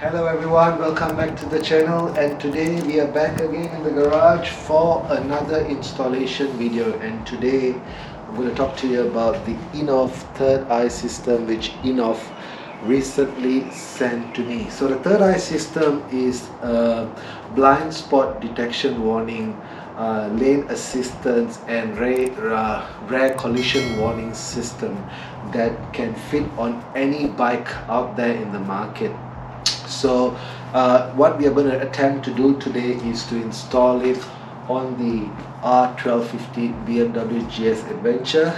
Hello everyone, welcome back to the channel, and today we are back again in the garage for another installation video. And today I'm going to talk to you about the Innovv third eye system, which Innovv recently sent to me. So the third eye system is a blind spot detection warning, lane assistance and rear collision warning system that can fit on any bike out there in the market. So what we are going to attempt to do today is to install it on the R1250 BMW GS Adventure,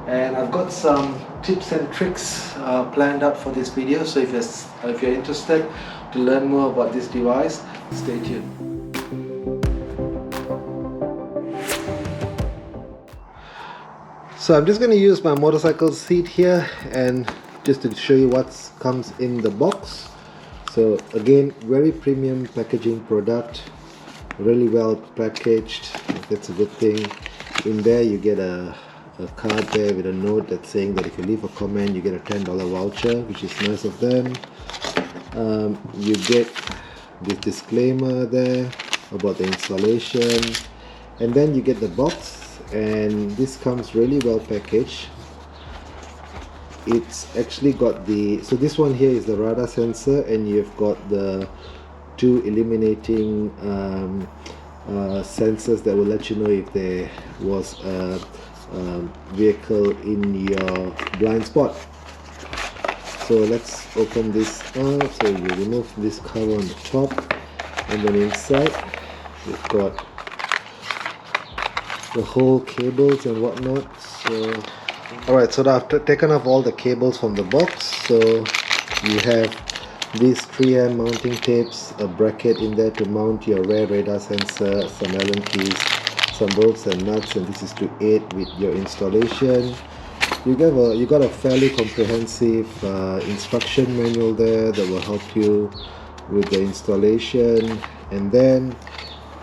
and I've got some tips and tricks planned up for this video. So if you're interested to learn more about this device, stay tuned. So I'm just going to use my motorcycle seat here and just to show you what comes in the box. So again, very premium packaging product, really well packaged. That's a good thing. In there you get a card there with a note that's saying that if you leave a comment you get a $10 voucher, which is nice of them. You get this disclaimer there about the installation, and then you get the box, and this comes really well packaged. It's actually got so this one here is the radar sensor, and you've got the two illuminating sensors that will let you know if there was a vehicle in your blind spot. So let's open this up. So you remove this cover on the top, and then inside you've got the whole cables and whatnot. So alright, so I've taken off all the cables from the box. So you have these 3M mounting tapes, a bracket in there to mount your rear radar sensor, some Allen keys, some bolts and nuts, and this is to aid with your installation. You got a fairly comprehensive instruction manual there that will help you with the installation. And then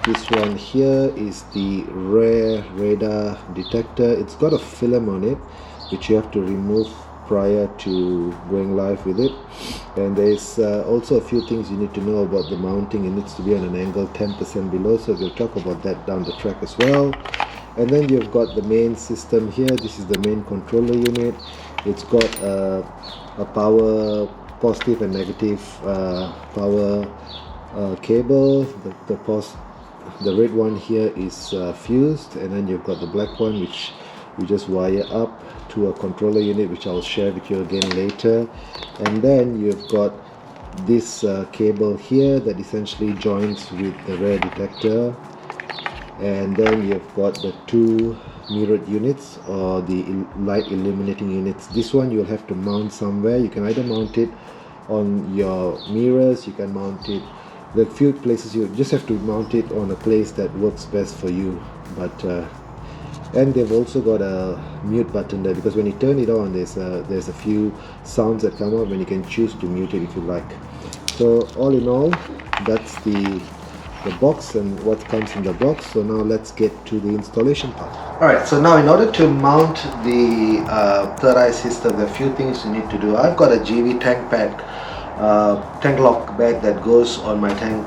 this one here is the rear radar detector. It's got a film on it which you have to remove prior to going live with it. And there's also a few things you need to know about the mounting. It needs to be on an angle 10% below, so we'll talk about that down the track as well. And then you've got the main system here. This is the main controller unit. It's got a power, positive and negative power cable. The red one here is fused, and then you've got the black one which you just wire up to a controller unit, which I'll share with you again later. And then you've got this cable here that essentially joins with the rear detector. And then you've got the two mirrored units, or the light illuminating units. This one you'll have to mount somewhere. You can either mount it on your mirrors, you can mount it, there are few places you just have to mount it on a place that works best for you. But and they've also got a mute button there, because when you turn it on there's a few sounds that come out when you can choose to mute it if you like. So all in all, that's the box and what comes in the box. So now let's get to the installation part. Alright, so now in order to mount the third eye system, there are a few things you need to do. I've got a GV tank pack, tank lock bag that goes on my tank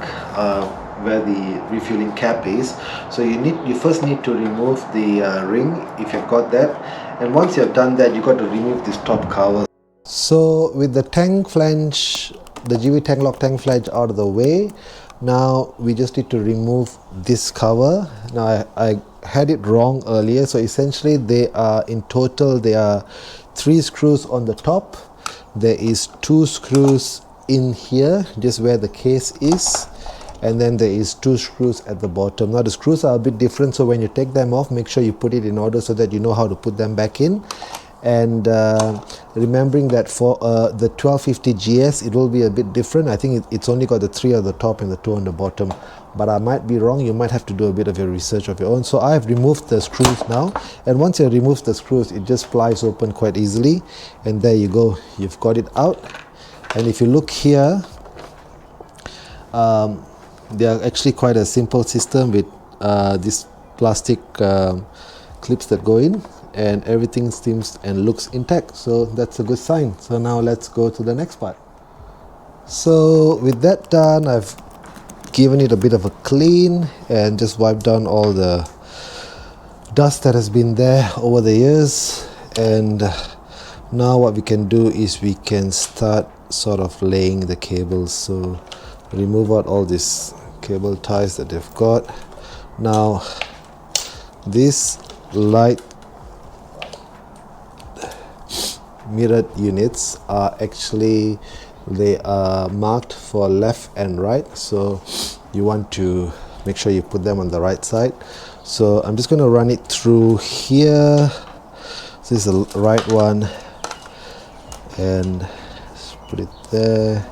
where the refueling cap is. So you first need to remove the ring if you've got that, and once you've done that, you've got to remove this top cover. So with the tank flange, the GV tank lock tank flange out of the way, now we just need to remove this cover. Now I had it wrong earlier, so essentially there are 3 screws on the top. There is 2 screws in here, just where the case is, and then there is 2 screws at the bottom. Now the screws are a bit different, so when you take them off, make sure you put it in order so that you know how to put them back in. And remembering that for the 1250 GS it will be a bit different. I think it's only got the 3 on the top and the 2 on the bottom, but I might be wrong. You might have to do a bit of your research of your own. So I've removed the screws now, and once you remove the screws, it just flies open quite easily, and there you go, you've got it out. And if you look here, they are actually quite a simple system with these plastic clips that go in, and everything seems and looks intact, so that's a good sign. So now let's go to the next part. So with that done, I've given it a bit of a clean and just wiped down all the dust that has been there over the years. And now what we can do is we can start sort of laying the cables. So remove out all these cable ties that they've got. Now these light mirrored units are actually, they are marked for left and right, so you want to make sure you put them on the right side. So I'm just going to run it through here. This is the right one, and just put it there.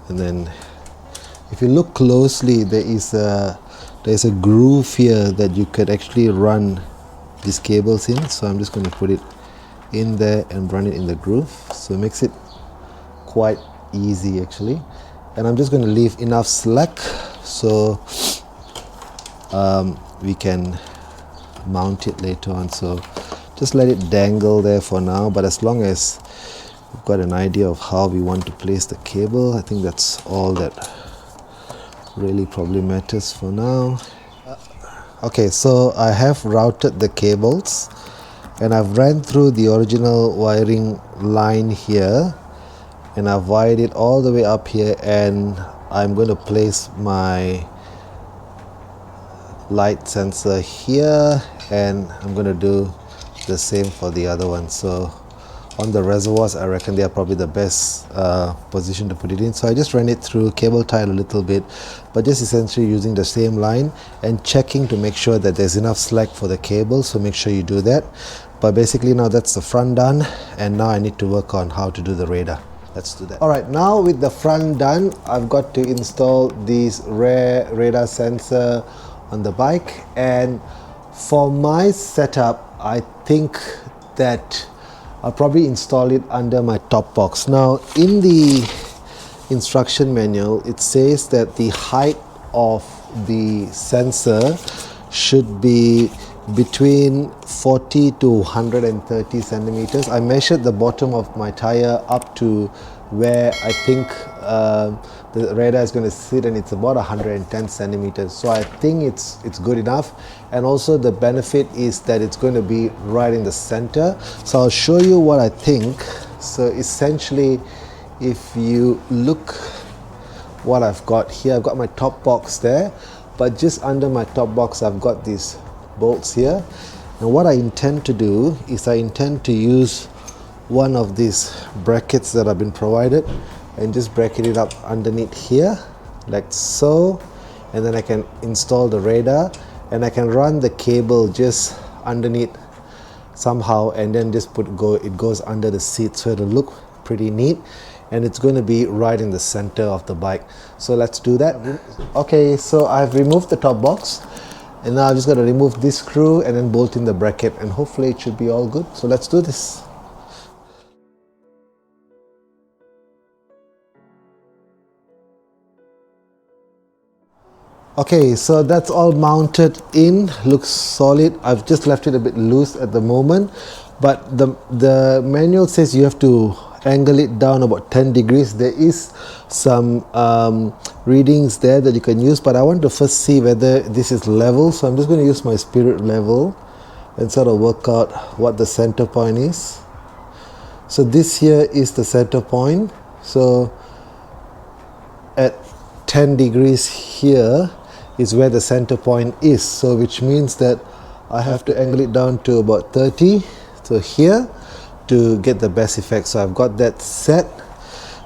And then if you look closely, there's a groove here that you could actually run these cables in. So I'm just going to put it in there and run it in the groove, so it makes it quite easy actually. And I'm just going to leave enough slack so we can mount it later on. So just let it dangle there for now, but as long as we've got an idea of how we want to place the cable, I think that's all that really probably matters for now. Okay, so I have routed the cables and I've ran through the original wiring line here, and I've wired it all the way up here, and I'm going to place my light sensor here, and I'm going to do the same for the other one. So on the reservoirs, I reckon they are probably the best position to put it in. So I just ran it through, cable tied a little bit, but just essentially using the same line and checking to make sure that there's enough slack for the cable. So make sure you do that. But basically now that's the front done, and now I need to work on how to do the radar. Let's do that. Alright, now with the front done, I've got to install this rear radar sensor on the bike. And for my setup, I think that I'll probably install it under my top box. Now in the instruction manual, it says that the height of the sensor should be between 40 to 130 centimeters. I measured the bottom of my tire up to where I think the radar is going to sit, and it's about 110 centimeters. So I think it's good enough. And also the benefit is that it's going to be right in the center. So I'll show you what I think. So essentially, if you look what I've got here, I've got my top box there, but just under my top box I've got these bolts here. And what I intend to do is I intend to use one of these brackets that have been provided and just bracket it up underneath here like so, and then I can install the radar and I can run the cable just underneath somehow, and then just it goes under the seat, so it'll look pretty neat, and it's going to be right in the center of the bike. So let's do that. Okay, so I've removed the top box, and now I'm just going to remove this screw and then bolt in the bracket, and hopefully it should be all good. So let's do this. Okay, so that's all mounted in, looks solid. I've just left it a bit loose at the moment, but the manual says you have to angle it down about 10 degrees. There is some readings there that you can use, but I want to first see whether this is level. So I'm just going to use my spirit level and sort of work out what the center point is. So this here is the center point. So at 10 degrees here is where the center point is, so which means that I have to angle it down to about 30, so here, to get the best effect. So I've got that set.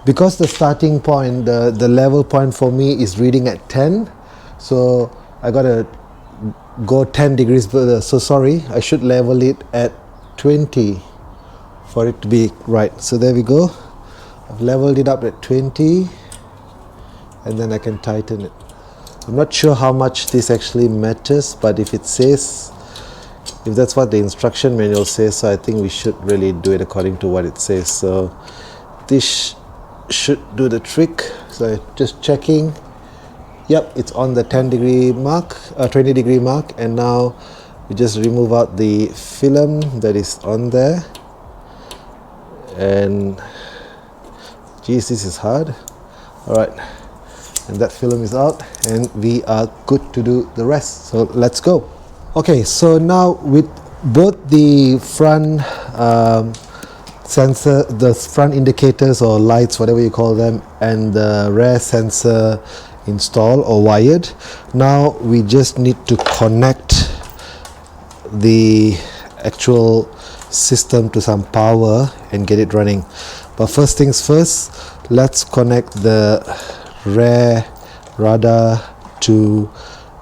Because the starting point, the level point for me is reading at 10, so I gotta go 10 degrees further. So sorry, I should level it at 20 for it to be right. So there we go, I've leveled it up at 20, and then I can tighten it. I'm not sure how much this actually matters, but if it says, if that's what the instruction manual says, so I think we should really do it according to what it says. So this should do the trick. So just checking, yep, it's on the 10 degree mark, 20 degree mark, and now we just remove out the film that is on there, and Geez, this is hard. Alright, and that film is out, and we are good to do the rest. So let's go. Okay, so now with both the front sensor, the front indicators or lights, whatever you call them, and the rear sensor installed or wired, now we just need to connect the actual system to some power and get it running. But first things first, let's connect the rear radar to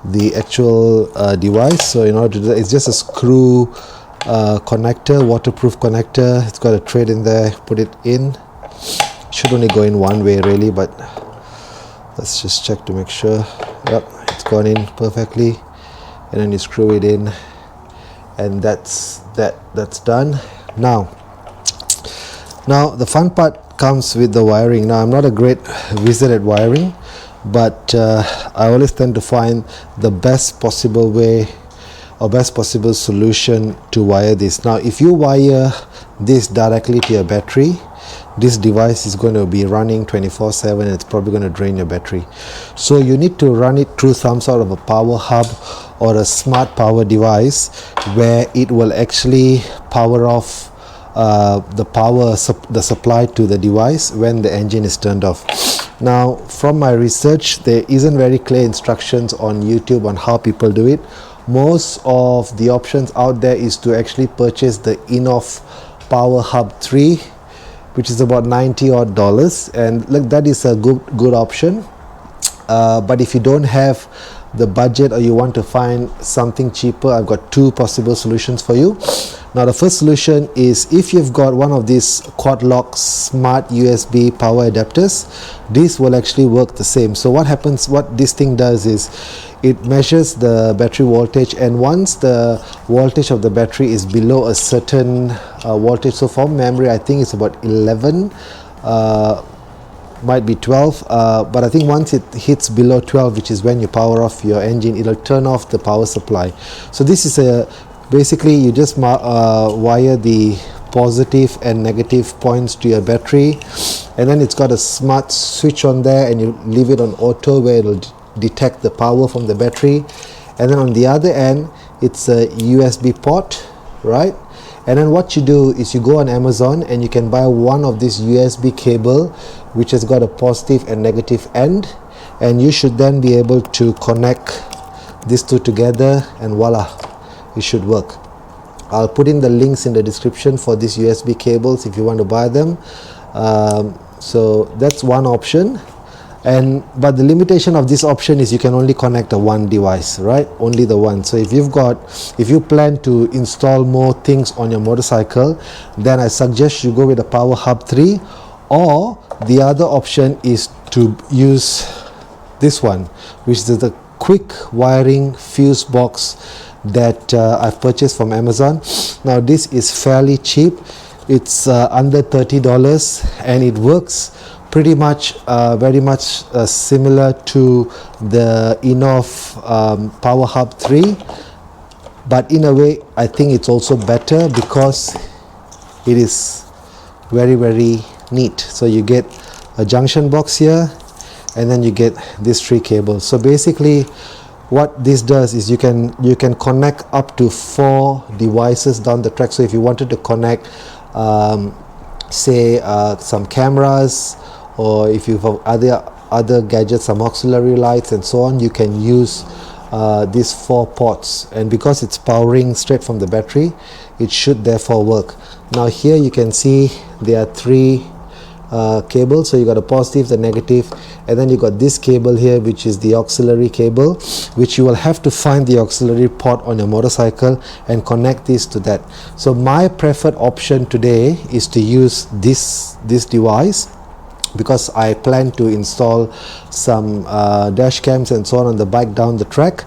the actual device. So in order to do that, it's just a screw connector, waterproof connector. It's got a thread in there. Put it in. Should only go in one way really, but let's just check to make sure. Yep, it's gone in perfectly, and then you screw it in, and that's done. Now the fun part comes with the wiring. Now I'm not a great wizard at wiring, but I always tend to find the best possible way or best possible solution to wire this. Now if you wire this directly to your battery, this device is going to be running 24/7 and it's probably going to drain your battery. So you need to run it through some sort of a power hub or a smart power device where it will actually power off the supply to the device when the engine is turned off. Now from my research, there isn't very clear instructions on YouTube on how people do it. Most of the options out there is to actually purchase the Innovv Power Hub 3, which is about $90 odd, and look, that is a good option. But if you don't have the budget or you want to find something cheaper, I've got two possible solutions for you. Now the first solution is if you've got one of these quad lock smart USB power adapters, this will actually work the same. So what happens, what this thing does is it measures the battery voltage, and once the voltage of the battery is below a certain voltage, so from memory I think it's about 11, might be 12, but I think once it hits below 12, which is when you power off your engine, it'll turn off the power supply. So this is basically you just wire the positive and negative points to your battery, and then it's got a smart switch on there, and you leave it on auto where it'll detect the power from the battery. And then on the other end, it's a USB port, right? And then what you do is you go on Amazon and you can buy one of this USB cable which has got a positive and negative end, and you should then be able to connect these two together, and voila, it should work. I'll put in the links in the description for these USB cables if you want to buy them. So that's one option. But the limitation of this option is you can only connect a one device, right? Only the one. So if you plan to install more things on your motorcycle, then I suggest you go with the Power Hub 3, or the other option is to use this one, which is the quick wiring fuse box that I've purchased from Amazon. Now this is fairly cheap. It's under $30, and it works pretty much very much similar to the Innovv Power Hub 3, but in a way I think it's also better because it is very neat. So you get a junction box here, and then you get these three cables. So basically what this does is you can connect up to 4 devices down the track. So if you wanted to connect say some cameras, or if you have other gadgets, some auxiliary lights and so on, you can use these 4 ports, and because it's powering straight from the battery, it should therefore work. Now here you can see there are 3 cables. So you got a positive, the negative, and then you got this cable here, which is the auxiliary cable, which you will have to find the auxiliary port on your motorcycle and connect this to that. So my preferred option today is to use this device, because I plan to install some dash cams and so on the bike down the track,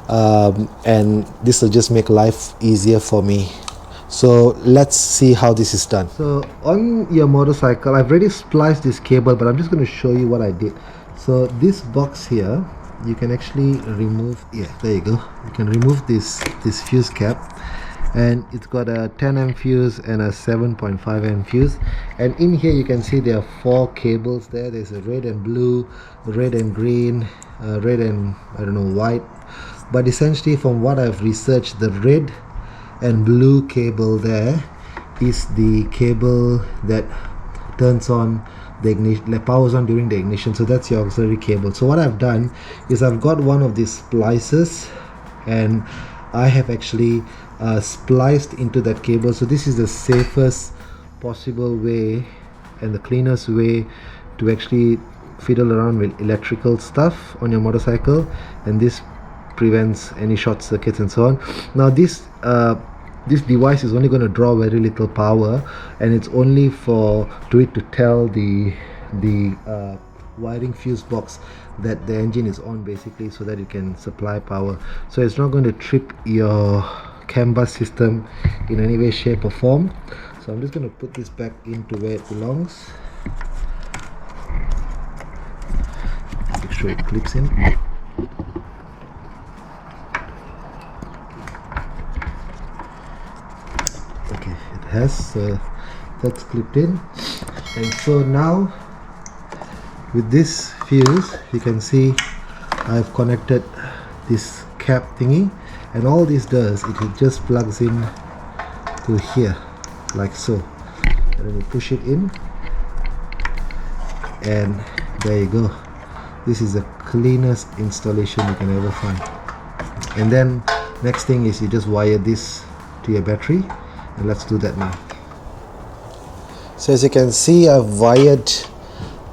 and this will just make life easier for me. So let's see how this is done. So on your motorcycle, I've already spliced this cable, but I'm just going to show you what I did. So this box here, you can actually remove, yeah, there you go, you can remove this fuse cap, and it's got a 10 amp fuse and a 7.5 amp fuse. And in here you can see there are 4 cables there. There's a red and blue, red and green, red and I don't know, white. But essentially from what I've researched, the red and blue cable there is the cable that turns on the ignition, like powers on during the ignition. So that's your auxiliary cable. So what I've done is I've got one of these splices and I have actually spliced into that cable. So this is the safest possible way and the cleanest way to actually fiddle around with electrical stuff on your motorcycle, and this prevents any short circuits and so on. Now this device is only going to draw very little power, and it's only to it to tell the wiring fuse box that the engine is on, basically, so that it can supply power. So it's not going to trip your CAN bus system in any way, shape or form. So I'm just going to put this back into where it belongs. Make sure it clips in. Okay, it has, that's clipped in. And so now with this fuse, you can see I've connected this cap thingy, and all this does, it just plugs in to here like so, and then you push it in, and there you go. This is the cleanest installation you can ever find. And then next thing is you just wire this to your battery, and let's do that now. So as you can see, I've wired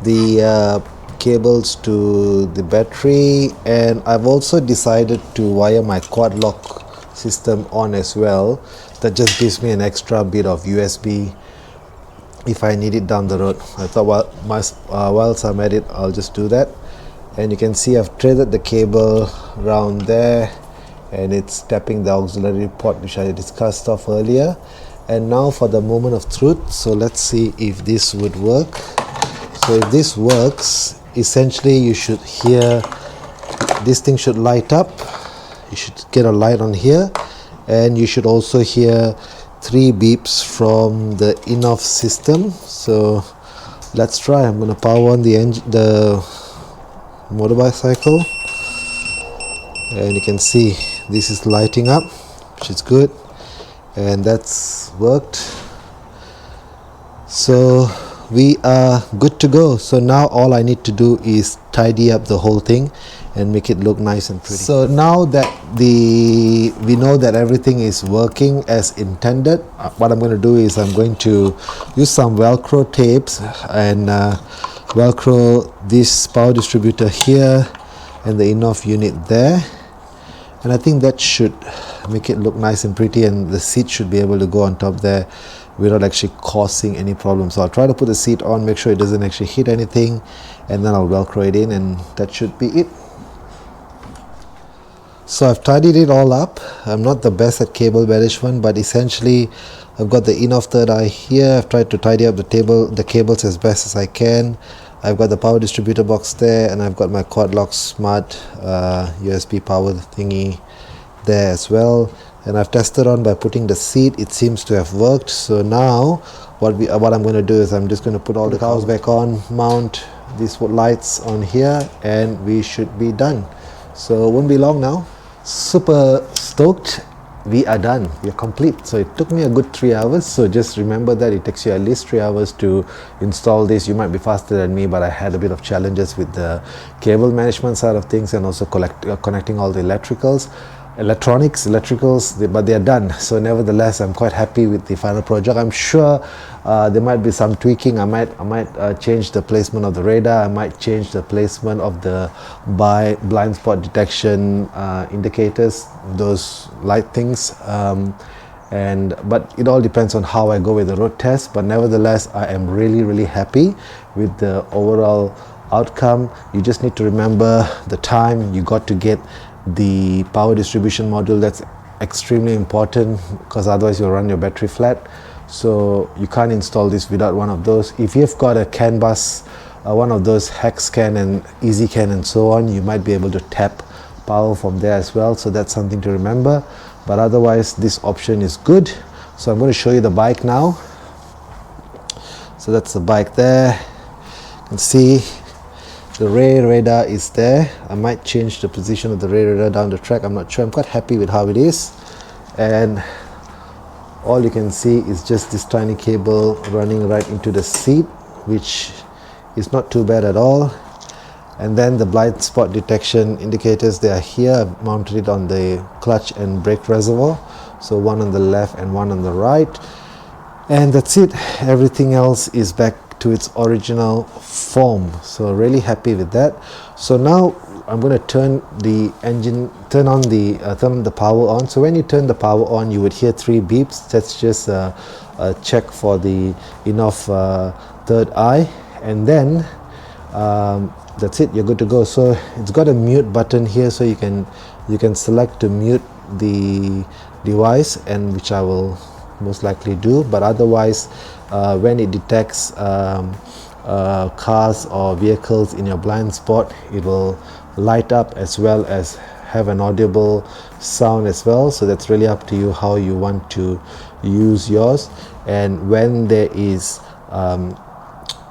the cables to the battery, and I've also decided to wire my quad lock system on as well. That just gives me an extra bit of USB if I need it down the road. I thought whilst I'm at it, I'll just do that. And you can see I've threaded the cable around there, and it's tapping the auxiliary port which I discussed of earlier. And now for the moment of truth, so let's see if this would work. So if this works, essentially you should hear this thing should light up. You should get a light on here, and you should also hear 3 beeps from the Innovv system. So let's try. I'm going to power on the motorcycle, and you can see this is lighting up, which is good, and that's worked. So we are good to go. So now all I need to do is tidy up the whole thing and make it look nice and pretty. So now that we know that everything is working as intended, what I'm going to do is I'm going to use some Velcro tapes and Velcro this power distributor here and the Innovv unit there, and I think that should make it look nice and pretty, and the seat should be able to go on top there without actually causing any problems. So I'll try to put the seat on, make sure it doesn't actually hit anything, and then I'll Velcro it in, and that should be it. So I've tidied it all up. I'm not the best at cable management, but essentially I've got the Innovv third eye here. I've tried to tidy up the cables as best as I can. I've got the power distributor box there, and I've got my quad lock smart USB power thingy there as well. And I've tested on by putting the seat. It seems to have worked. So now what I'm going to do is I'm just going to put all the cowls back on, mount these lights on here, and we should be done. So it won't be long now. Super stoked. We are done. We are complete. So it took me a good 3 hours. So just remember that it takes you at least 3 hours to install this. You might be faster than me, but I had a bit of challenges with the cable management side of things, and also connecting all the electricals, but they are done. So nevertheless, I'm quite happy with the final project. I'm sure there might be some tweaking. I might change the placement of the radar. I might change the placement of the blind spot detection indicators, those light things, but it all depends on how I go with the road test. But nevertheless, I am really happy with the overall outcome. You just need to remember the time you got to get the power distribution module. That's extremely important, because otherwise you'll run your battery flat. So you can't install this without one of those. If you've got a CAN bus, one of those hex CAN and easy CAN and so on, you might be able to tap power from there as well, so that's something to remember. But otherwise this option is good. So I'm going to show you the bike now. So that's the bike there. You can see the rear radar is there. I might change the position of the rear radar down the track, I'm not sure. I'm quite happy with how it is. And all you can see is just this tiny cable running right into the seat, which is not too bad at all. And then the blind spot detection indicators, they are here. I've mounted it on the clutch and brake reservoir, so one on the left and one on the right, and that's it. Everything else is back to its original form, so really happy with that. So now I'm going to turn the engine, turn on the power on. So when you turn the power on, you would hear 3 beeps. That's just a check for the Innovv third eye, and then that's it, you're good to go. So it's got a mute button here, so you can select to mute the device, and which I will most likely do. But otherwise, when it detects cars or vehicles in your blind spot, it will light up as well as have an audible sound as well. So that's really up to you how you want to use yours. And when there is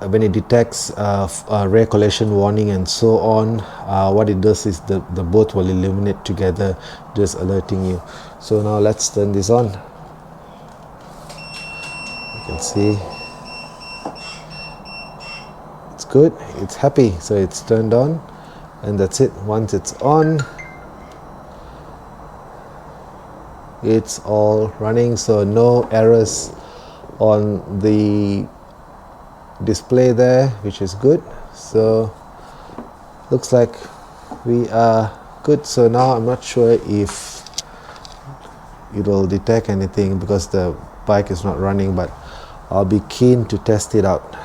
when it detects rear collision warning and so on, what it does is the both will illuminate together, just alerting you. So now let's turn this on. You can see it's good, it's happy, so it's turned on, and that's it. Once it's on, it's all running, so no errors on the display there, which is good. So looks like we are good. So now I'm not sure if it will detect anything because the bike is not running, but I'll be keen to test it out.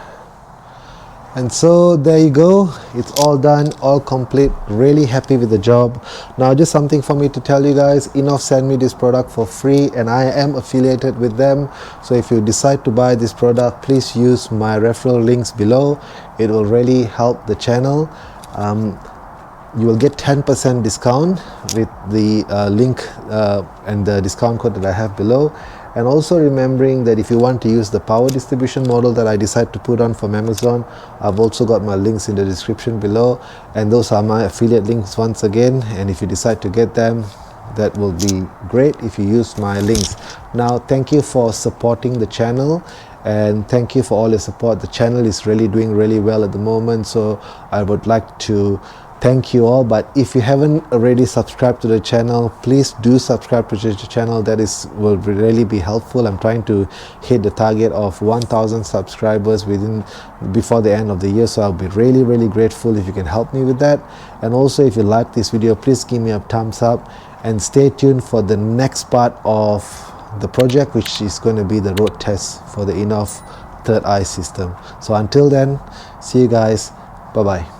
And so there you go, it's all done, all complete. Really happy with the job. Now just something for me to tell you guys, Innovv sent me this product for free, and I am affiliated with them. So if you decide to buy this product, please use my referral links below. It will really help the channel. You will get 10% discount with the link and the discount code that I have below. And also remembering that if you want to use the power distribution model that I decided to put on from Amazon, I've also got my links in the description below, and those are my affiliate links once again. And if you decide to get them, that will be great if you use my links. Now thank you for supporting the channel, and thank you for all your support. The channel is really doing really well at the moment, so I would like to thank you all. But if you haven't already subscribed to the channel, please do subscribe to the channel. That will really be helpful. I'm trying to hit the target of 1,000 subscribers before the end of the year, so I'll be really grateful if you can help me with that. And also, if you like this video, please give me a thumbs up, and stay tuned for the next part of the project, which is going to be the road test for the Innovv third eye system. So until then, see you guys, bye bye.